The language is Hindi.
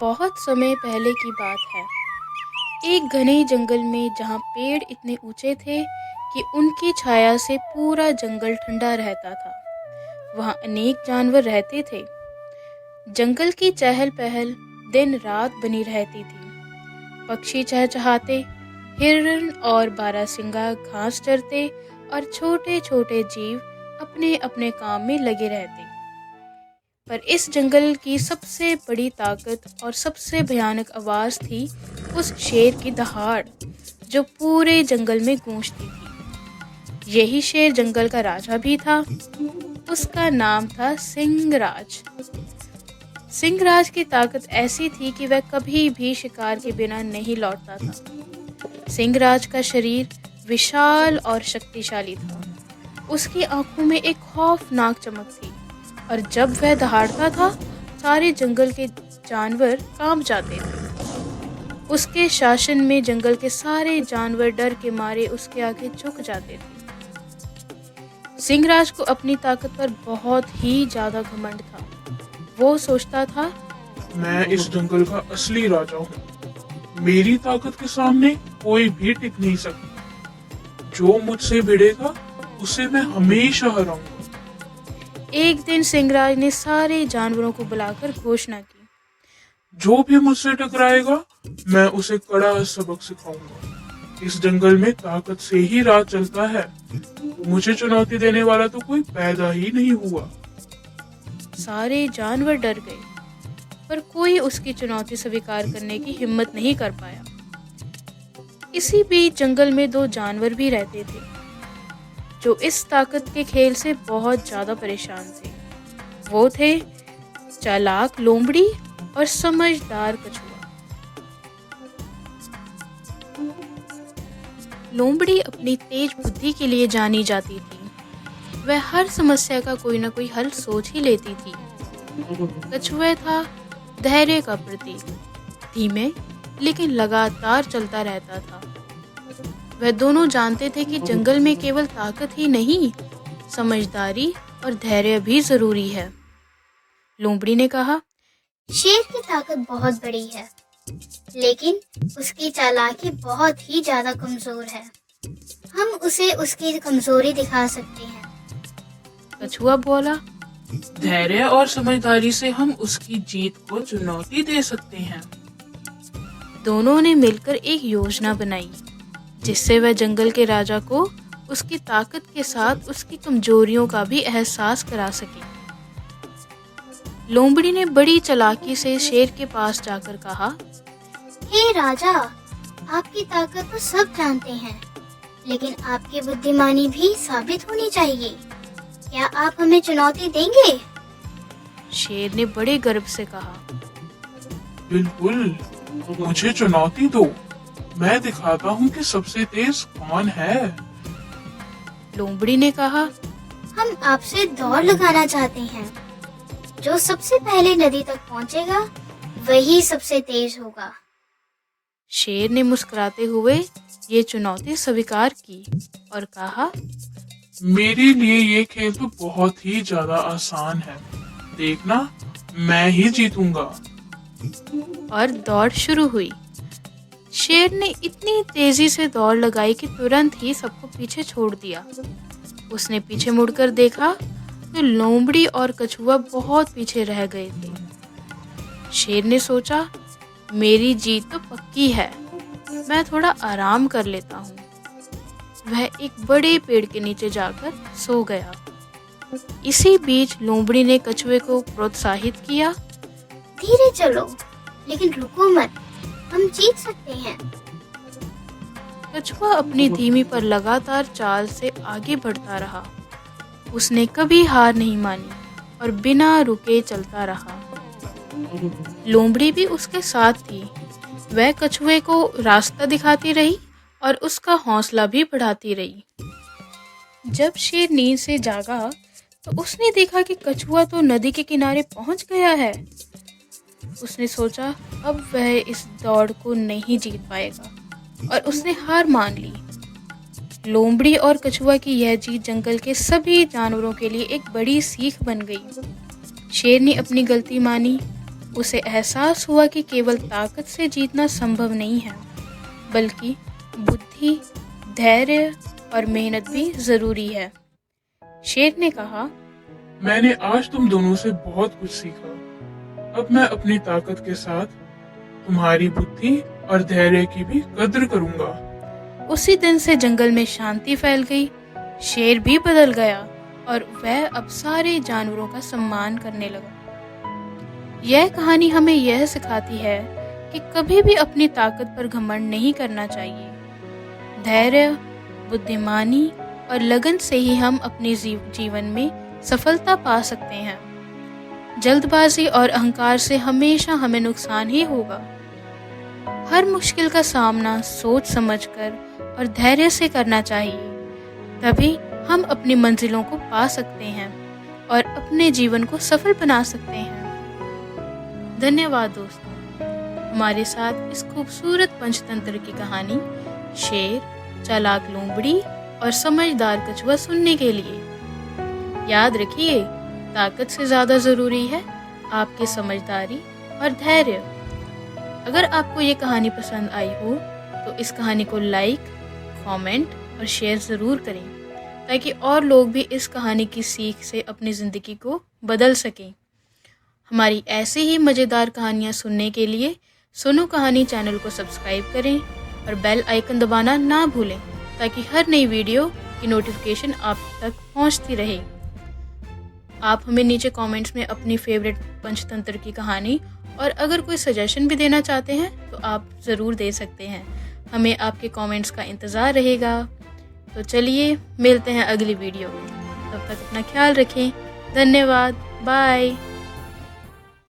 बहुत समय पहले की बात है। एक घने जंगल में जहाँ पेड़ इतने ऊंचे थे कि उनकी छाया से पूरा जंगल ठंडा रहता था, वहाँ अनेक जानवर रहते थे। जंगल की चहल पहल दिन रात बनी रहती थी। पक्षी चहचहाते, हिरण और बारहसिंगा घास चरते और छोटे छोटे जीव अपने अपने काम में लगे रहते। पर इस जंगल की सबसे बड़ी ताकत और सबसे भयानक आवाज़ थी उस शेर की दहाड़, जो पूरे जंगल में गूंजती थी। यही शेर जंगल का राजा भी था। उसका नाम था सिंहराज। सिंहराज की ताकत ऐसी थी कि वह कभी भी शिकार के बिना नहीं लौटता था। सिंहराज का शरीर विशाल और शक्तिशाली था। उसकी आंखों में एक खौफनाक चमक थी और जब वह दहाड़ता था, सारे जंगल के जानवर कांप जाते थे। उसके शासन में जंगल के सारे जानवर डर के मारे उसके आगे झुक जाते थे। सिंहराज को अपनी ताकत पर बहुत ही ज्यादा घमंड था। वो सोचता था, मैं इस जंगल का असली राजा हूँ। मेरी ताकत के सामने कोई भी टिक नहीं सकता। जो मुझसे भिड़ेगा उसे मैं हमेशा हराऊंगा। एक दिन सिंहराज ने सारे जानवरों को बुलाकर घोषणा की, जो भी मुझसे टकराएगा मैं उसे कड़ा सबक सिखाऊंगा। इस जंगल में ताकत से ही राज चलता है। मुझे चुनौती देने वाला तो कोई पैदा ही नहीं हुआ। सारे जानवर डर गए, पर कोई उसकी चुनौती स्वीकार करने की हिम्मत नहीं कर पाया। इसी बीच जंगल में दो जानवर भी रहते थे, जो इस ताकत के खेल से बहुत ज्यादा परेशान थे। वो थे चालाक लोमड़ी और समझदार कछुआ। लोमड़ी अपनी तेज बुद्धि के लिए जानी जाती थी। वह हर समस्या का कोई ना कोई हल सोच ही लेती थी। कछुआ था धैर्य का प्रतीक, धीमे लेकिन लगातार चलता रहता था। वह दोनों जानते थे कि जंगल में केवल ताकत ही नहीं, समझदारी और धैर्य भी जरूरी है। लोमड़ी ने कहा, शेर की ताकत बहुत बड़ी है, लेकिन उसकी चालाकी बहुत ही ज्यादा कमजोर है। हम उसे उसकी कमजोरी दिखा सकते हैं। कछुआ बोला, धैर्य और समझदारी से हम उसकी जीत को चुनौती दे सकते हैं। दोनों ने मिलकर एक योजना बनाई, जिससे वह जंगल के राजा को उसकी ताकत के साथ उसकी कमजोरियों का भी एहसास करा सके। लोमड़ी ने बड़ी चालाकी से शेर के पास जाकर कहा, हे राजा, आपकी ताकत तो सब जानते हैं, लेकिन आपकी बुद्धिमानी भी साबित होनी चाहिए। क्या आप हमें चुनौती देंगे? शेर ने बड़े गर्व से कहा, बिल्कुल, मुझे चुनौती दो। मैं दिखाता हूँ कि सबसे तेज कौन है। लोमड़ी ने कहा, हम आपसे दौड़ लगाना चाहते हैं। जो सबसे पहले नदी तक पहुँचेगा वही सबसे तेज होगा। शेर ने मुस्कुराते हुए ये चुनौती स्वीकार की और कहा, मेरे लिए ये खेल तो बहुत ही ज्यादा आसान है। देखना, मैं ही जीतूंगा। और दौड़ शुरू हुई। शेर ने इतनी तेजी से दौड़ लगाई कि तुरंत ही सबको पीछे छोड़ दिया। उसने पीछे मुड़कर देखा तो लोमड़ी और कछुआ बहुत पीछे रह गए थे। शेर ने सोचा, मेरी जीत तो पक्की है, मैं थोड़ा आराम कर लेता हूँ। वह एक बड़े पेड़ के नीचे जाकर सो गया। इसी बीच लोमड़ी ने कछुए को प्रोत्साहित किया, धीरे चलो, लेकिन रुको मत, हम जीत सकते हैं। कछुआ अपनी धीमी पर लगातार चाल से आगे बढ़ता रहा। उसने कभी हार नहीं मानी और बिना रुके चलता रहा। लोमड़ी भी उसके साथ थी। वह कछुए को रास्ता दिखाती रही और उसका हौसला भी बढ़ाती रही। जब शेर नींद से जागा तो उसने देखा कि कछुआ तो नदी के किनारे पहुंच गया है। उसने सोचा, अब वह इस दौड़ को नहीं जीत पाएगा और उसने हार मान ली। लोमड़ी और कछुआ की यह जीत जंगल के सभी जानवरों के लिए एक बड़ी सीख बन गई। शेर ने अपनी गलती मानी उसे एहसास हुआ कि केवल ताकत से जीतना संभव नहीं है, बल्कि बुद्धि, धैर्य और मेहनत भी जरूरी है। शेर ने कहा, मैंने आज तुम दोनों से बहुत कुछ सीखा। अब मैं अपनी ताकत के साथ तुम्हारी बुद्धि और धैर्य की भी कद्र करूंगा। उसी दिन से जंगल में शांति फैल गई। शेर भी बदल गया और वह अब सारे जानवरों का सम्मान करने लगा। यह कहानी हमें यह सिखाती है कि कभी भी अपनी ताकत पर घमंड नहीं करना चाहिए। धैर्य, बुद्धिमानी और लगन से ही हम अपने जीवन में सफलता पा सकते हैं। जल्दबाजी और अहंकार से हमेशा हमें नुकसान ही होगा। हर मुश्किल का सामना सोच समझकर और धैर्य से करना चाहिए, तभी हम अपनी मंजिलों को पा सकते हैं और अपने जीवन को सफल बना सकते हैं। धन्यवाद दोस्तों, हमारे साथ इस खूबसूरत पंचतंत्र की कहानी शेर, चालाक लोमड़ी और समझदार कछुआ सुनने के लिए। याद रखिए, ताकत से ज्यादा जरूरी है आपकी समझदारी और धैर्य। अगर आपको ये कहानी पसंद आई हो तो इस कहानी को लाइक, कमेंट और शेयर ज़रूर करें, ताकि और लोग भी इस कहानी की सीख से अपनी ज़िंदगी को बदल सकें। हमारी ऐसी ही मज़ेदार कहानियाँ सुनने के लिए सुनो कहानी चैनल को सब्सक्राइब करें और बेल आइकन दबाना ना भूलें, ताकि हर नई वीडियो की नोटिफिकेशन आप तक पहुंचती रहे। आप हमें नीचे कमेंट्स में अपनी फेवरेट पंचतंत्र की कहानी और अगर कोई सजेशन भी देना चाहते हैं तो आप ज़रूर दे सकते हैं। हमें आपके कमेंट्स का इंतज़ार रहेगा। तो चलिए मिलते हैं अगली वीडियो में। तब तक अपना ख्याल रखें। धन्यवाद। बाय।